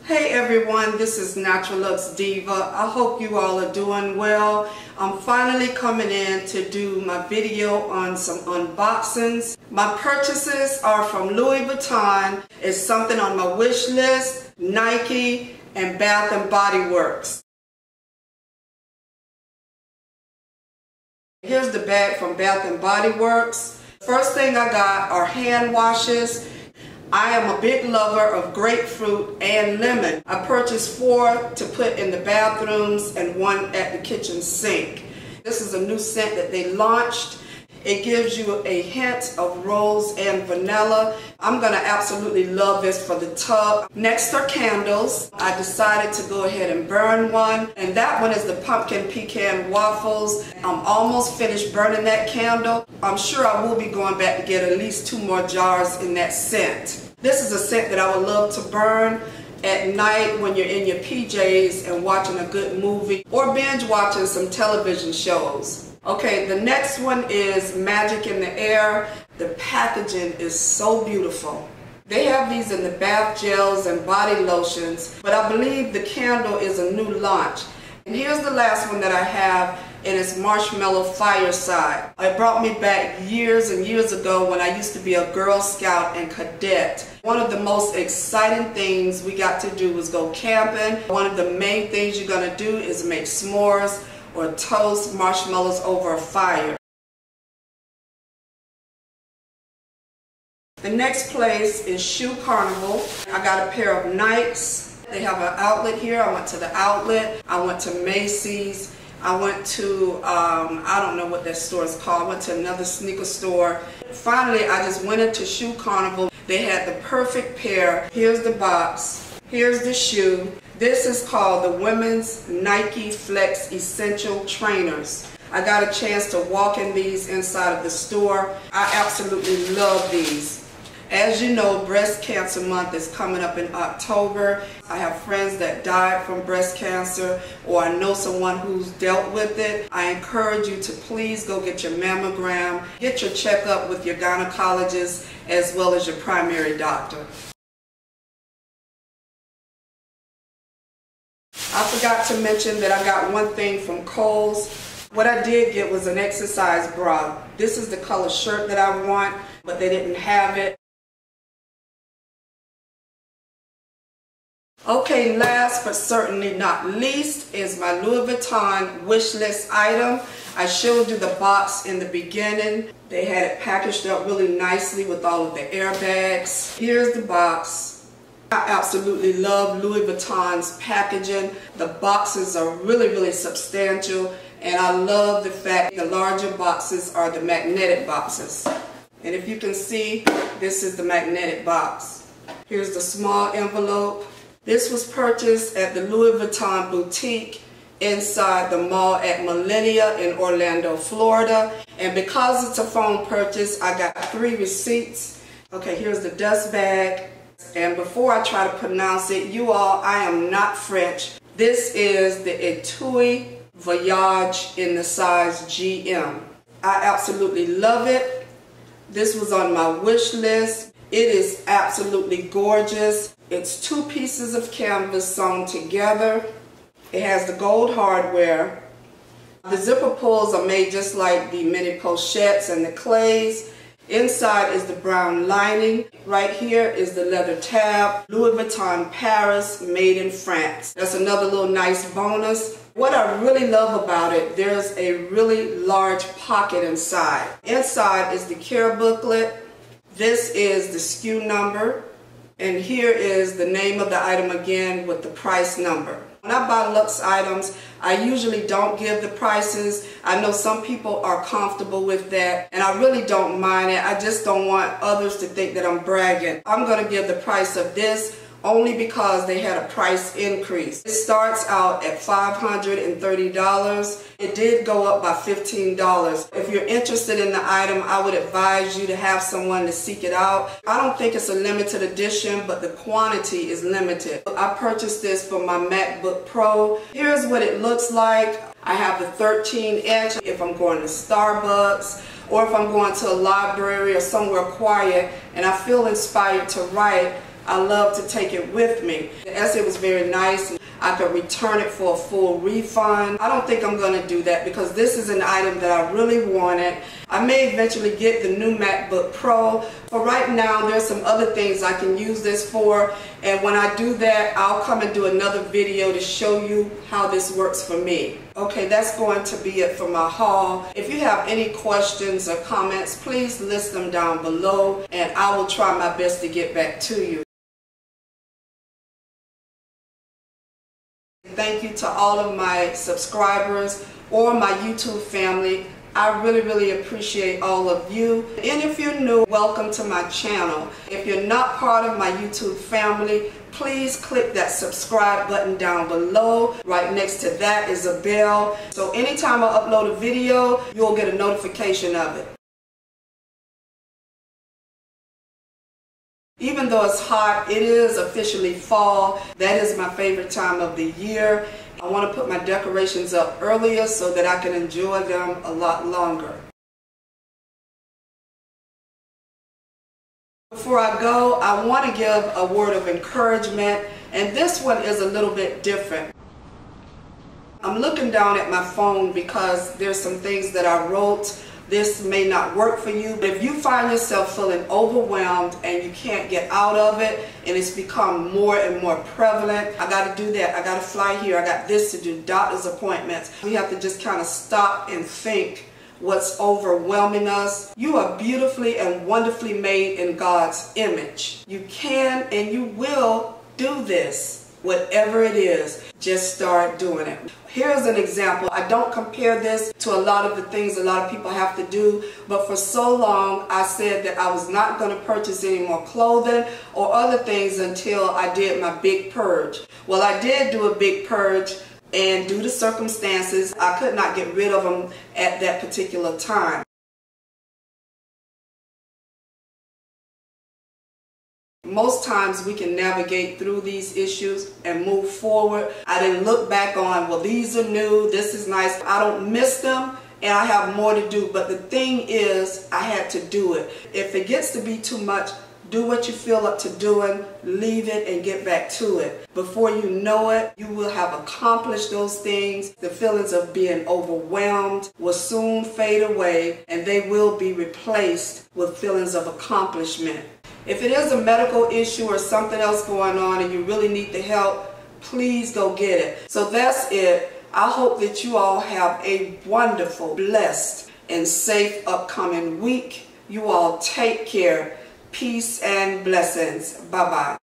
Hey everyone, this is Natural Looks Diva. I hope you all are doing well. I'm finally coming in to do my video on some unboxings. My purchases are from Louis Vuitton. It's something on my wish list, Nike, and Bath and Body Works. Here's the bag from Bath and Body Works. First thing I got are hand washes. I am a big lover of grapefruit and lemon. I purchased 4 to put in the bathrooms and 1 at the kitchen sink. This is a new scent that they launched. It gives you a hint of rose and vanilla. I'm gonna absolutely love this for the tub. Next are candles. I decided to go ahead and burn one, and that one is the pumpkin pecan waffles. I'm almost finished burning that candle. I'm sure I will be going back to get at least 2 more jars in that scent. This is a scent that I would love to burn at night when you're in your PJs and watching a good movie or binge watching some television shows. Okay, the next one is Magic in the Air. The packaging is so beautiful. They have these in the bath gels and body lotions, but I believe the candle is a new launch. And here's the last one that I have, and it's Marshmallow Fireside. It brought me back years and years ago when I used to be a Girl Scout and cadet. One of the most exciting things we got to do was go camping. One of the main things you're gonna do is make s'mores or toast marshmallows over a fire. The next place is Shoe Carnival. I got a pair of Nikes. They have an outlet here. I went to the outlet. I went to Macy's. I went to, I don't know what that store is called. I went to another sneaker store. Finally, I just went into Shoe Carnival. They had the perfect pair. Here's the box. Here's the shoe. This is called the Women's Nike Flex Essential Trainers. I got a chance to walk in these inside of the store. I absolutely love these. As you know, Breast Cancer Month is coming up in October. I have friends that died from breast cancer, or I know someone who's dealt with it. I encourage you to please go get your mammogram, get your checkup with your gynecologist as well as your primary doctor. I forgot to mention that I got one thing from Kohls. What I did get was an exercise bra. This is the color shirt that I want, but they didn't have it. Okay, last but certainly not least is my Louis Vuitton wish list item. I showed you the box in the beginning. They had it packaged up really nicely with all of the airbags. Here's the box. I absolutely love Louis Vuitton's packaging. The boxes are really substantial, and I love the fact the larger boxes are the magnetic boxes. And if you can see, this is the magnetic box. Here's the small envelope. This was purchased at the Louis Vuitton boutique inside the mall at Millennia in Orlando, Florida. And because it's a phone purchase, I got 3 receipts. Okay, here's the dust bag. And before I try to pronounce it, you all, I am not French. This is the Etui Voyage in the size GM. I absolutely love it. This was on my wish list. It is absolutely gorgeous. It's 2 pieces of canvas sewn together. It has the gold hardware. The zipper pulls are made just like the mini pochettes and the clays. Inside is the brown lining. Right here is the leather tab. Louis Vuitton Paris, made in France. That's another little nice bonus. What I really love about it, there's a really large pocket inside. Inside is the care booklet. This is the SKU number. And here is the name of the item again with the price number. When I buy luxe items, I usually don't give the prices. I know some people are comfortable with that, and I really don't mind it. I just don't want others to think that I'm bragging. I'm going to give the price of this only because they had a price increase. It starts out at $530. It did go up by $15. If you're interested in the item, I would advise you to have someone to seek it out. I don't think it's a limited edition, but the quantity is limited. I purchased this for my MacBook Pro. Here's what it looks like. I have the 13-inch if I'm going to Starbucks, or if I'm going to a library or somewhere quiet and I feel inspired to write. I love to take it with me. The essay was very nice. I could return it for a full refund. I don't think I'm going to do that because this is an item that I really wanted. I may eventually get the new MacBook Pro, but right now there's some other things I can use this for, and when I do that, I'll come and do another video to show you how this works for me. Okay, that's going to be it for my haul. If you have any questions or comments, please list them down below, and I will try my best to get back to you. Thank you to all of my subscribers or my YouTube family. I really appreciate all of you. And if you're new, welcome to my channel. If you're not part of my YouTube family, please click that subscribe button down below. Right next to that is a bell. So anytime I upload a video, you'll get a notification of it. Even though it's hot, it is officially fall. That is my favorite time of the year. I want to put my decorations up earlier so that I can enjoy them a lot longer. Before I go, I want to give a word of encouragement, and this one is a little bit different. I'm looking down at my phone because there's some things that I wrote. This may not work for you, but if you find yourself feeling overwhelmed and you can't get out of it and it's become more and more prevalent, I got to do that, I got to fly here, I got this to do, doctor's appointments. We have to just kind of stop and think what's overwhelming us. You are beautifully and wonderfully made in God's image. You can and you will do this. Whatever it is, just start doing it. Here's an example. I don't compare this to a lot of the things a lot of people have to do, but for so long I said that I was not going to purchase any more clothing or other things until I did my big purge. Well, I did do a big purge, and due to circumstances, I could not get rid of them at that particular time. Most times we can navigate through these issues and move forward. I didn't look back on, well, these are new, this is nice. I don't miss them, and I have more to do. But the thing is, I had to do it. If it gets to be too much, do what you feel up to doing, leave it and get back to it. Before you know it, you will have accomplished those things. The feelings of being overwhelmed will soon fade away, and they will be replaced with feelings of accomplishment. If it is a medical issue or something else going on and you really need the help, please go get it. So that's it. I hope that you all have a wonderful, blessed, and safe upcoming week. You all take care. Peace and blessings. Bye-bye.